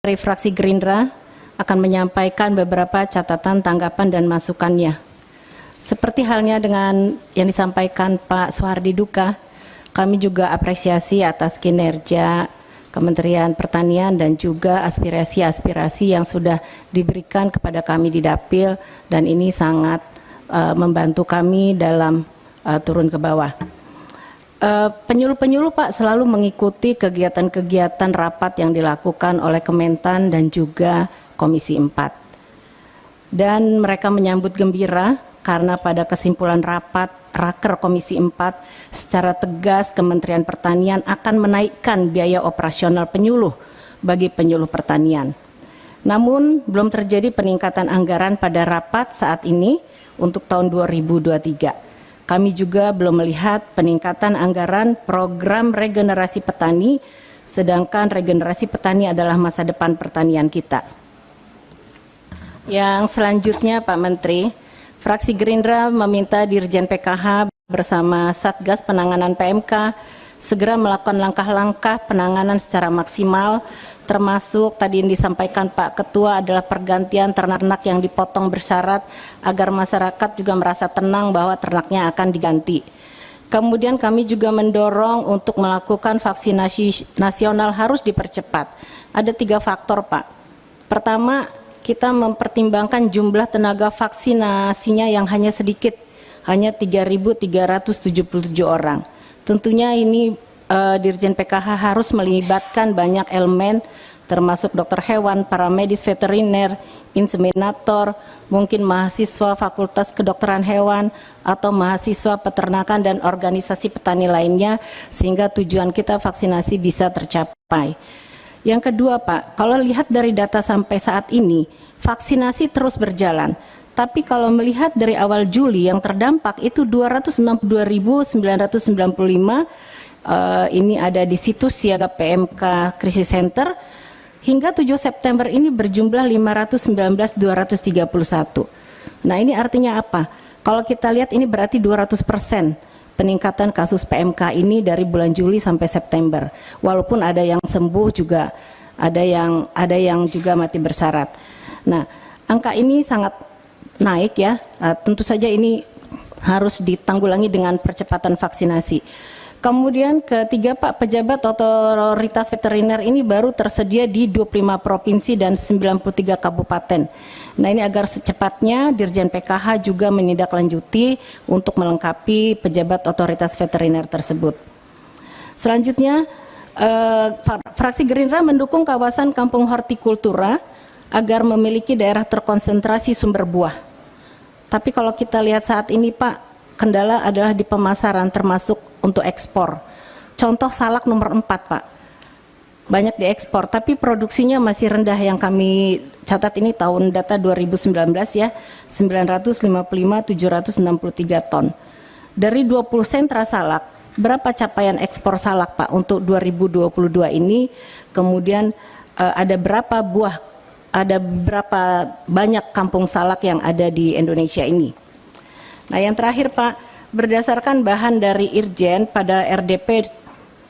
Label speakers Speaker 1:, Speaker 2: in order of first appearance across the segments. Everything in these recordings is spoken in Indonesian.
Speaker 1: Dari fraksi Gerindra akan menyampaikan beberapa catatan, tanggapan, dan masukannya. Seperti halnya dengan yang disampaikan Pak Soehardi Duka, kami juga apresiasi atas kinerja Kementerian Pertanian dan juga aspirasi-aspirasi yang sudah diberikan kepada kami di Dapil, dan ini sangat membantu kami dalam turun ke bawah. Penyuluh-penyuluh Pak selalu mengikuti kegiatan-kegiatan rapat yang dilakukan oleh Kementan dan juga Komisi 4. Dan mereka menyambut gembira karena pada kesimpulan rapat Raker Komisi 4 secara tegas Kementerian Pertanian akan menaikkan biaya operasional penyuluh bagi penyuluh pertanian. Namun belum terjadi peningkatan anggaran pada rapat saat ini untuk tahun 2023. Kami juga belum melihat peningkatan anggaran program regenerasi petani, sedangkan regenerasi petani adalah masa depan pertanian kita. Yang selanjutnya Pak Menteri, fraksi Gerindra meminta Dirjen PKH bersama Satgas Penanganan PMK segera melakukan langkah-langkah penanganan secara maksimal, termasuk tadi yang disampaikan Pak Ketua adalah pergantian ternak yang dipotong bersyarat agar masyarakat juga merasa tenang bahwa ternaknya akan diganti. Kemudian kami juga mendorong untuk melakukan vaksinasi nasional harus dipercepat. Ada 3 faktor Pak. Pertama, kita mempertimbangkan jumlah tenaga vaksinasinya yang hanya sedikit, hanya 3.377 orang. Tentunya ini Dirjen PKH harus melibatkan banyak elemen termasuk dokter hewan, paramedis veteriner, inseminator, mungkin mahasiswa Fakultas Kedokteran Hewan atau mahasiswa peternakan dan organisasi petani lainnya sehingga tujuan kita vaksinasi bisa tercapai. Yang kedua Pak, kalau lihat dari data sampai saat ini, vaksinasi terus berjalan. Tapi kalau melihat dari awal Juli yang terdampak itu 262.995, ini ada di situs siaga PMK Krisis Center, hingga 7 September ini berjumlah 519.231. Nah ini artinya apa? Kalau kita lihat ini berarti 200% peningkatan kasus PMK ini dari bulan Juli sampai September. Walaupun ada yang sembuh juga, ada yang juga mati bersyarat. Nah angka ini sangat naik ya, tentu saja ini harus ditanggulangi dengan percepatan vaksinasi. Kemudian ketiga Pak, pejabat otoritas veteriner ini baru tersedia di 25 provinsi dan 93 kabupaten. Nah ini agar secepatnya Dirjen PKH juga menindaklanjuti untuk melengkapi pejabat otoritas veteriner tersebut. Selanjutnya, fraksi Gerindra mendukung kawasan Kampung Hortikultura agar memiliki daerah terkonsentrasi sumber buah. Tapi kalau kita lihat saat ini Pak, kendala adalah di pemasaran termasuk untuk ekspor. Contoh salak nomor 4 Pak, banyak diekspor tapi produksinya masih rendah. Yang kami catat ini tahun data 2019 ya, 955.763 ton. Dari 20 sentra salak, berapa capaian ekspor salak Pak untuk 2022 ini? Kemudian ada berapa banyak kampung salak yang ada di Indonesia ini? Nah yang terakhir Pak, berdasarkan bahan dari Irjen pada RDP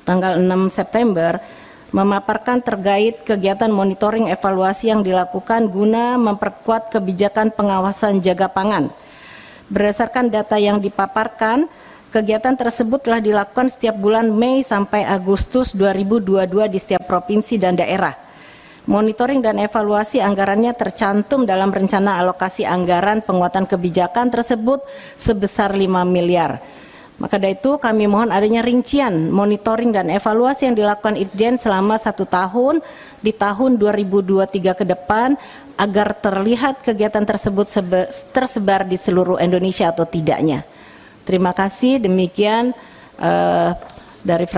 Speaker 1: tanggal 6 September memaparkan terkait kegiatan monitoring evaluasi yang dilakukan guna memperkuat kebijakan pengawasan jaga pangan. Berdasarkan data yang dipaparkan, kegiatan tersebut telah dilakukan setiap bulan Mei sampai Agustus 2022 di setiap provinsi dan daerah. Monitoring dan evaluasi anggarannya tercantum dalam rencana alokasi anggaran penguatan kebijakan tersebut sebesar 5 miliar. Maka dari itu kami mohon adanya rincian monitoring dan evaluasi yang dilakukan Irjen selama 1 tahun di tahun 2023 ke depan agar terlihat kegiatan tersebut tersebar di seluruh Indonesia atau tidaknya. Terima kasih, demikian dari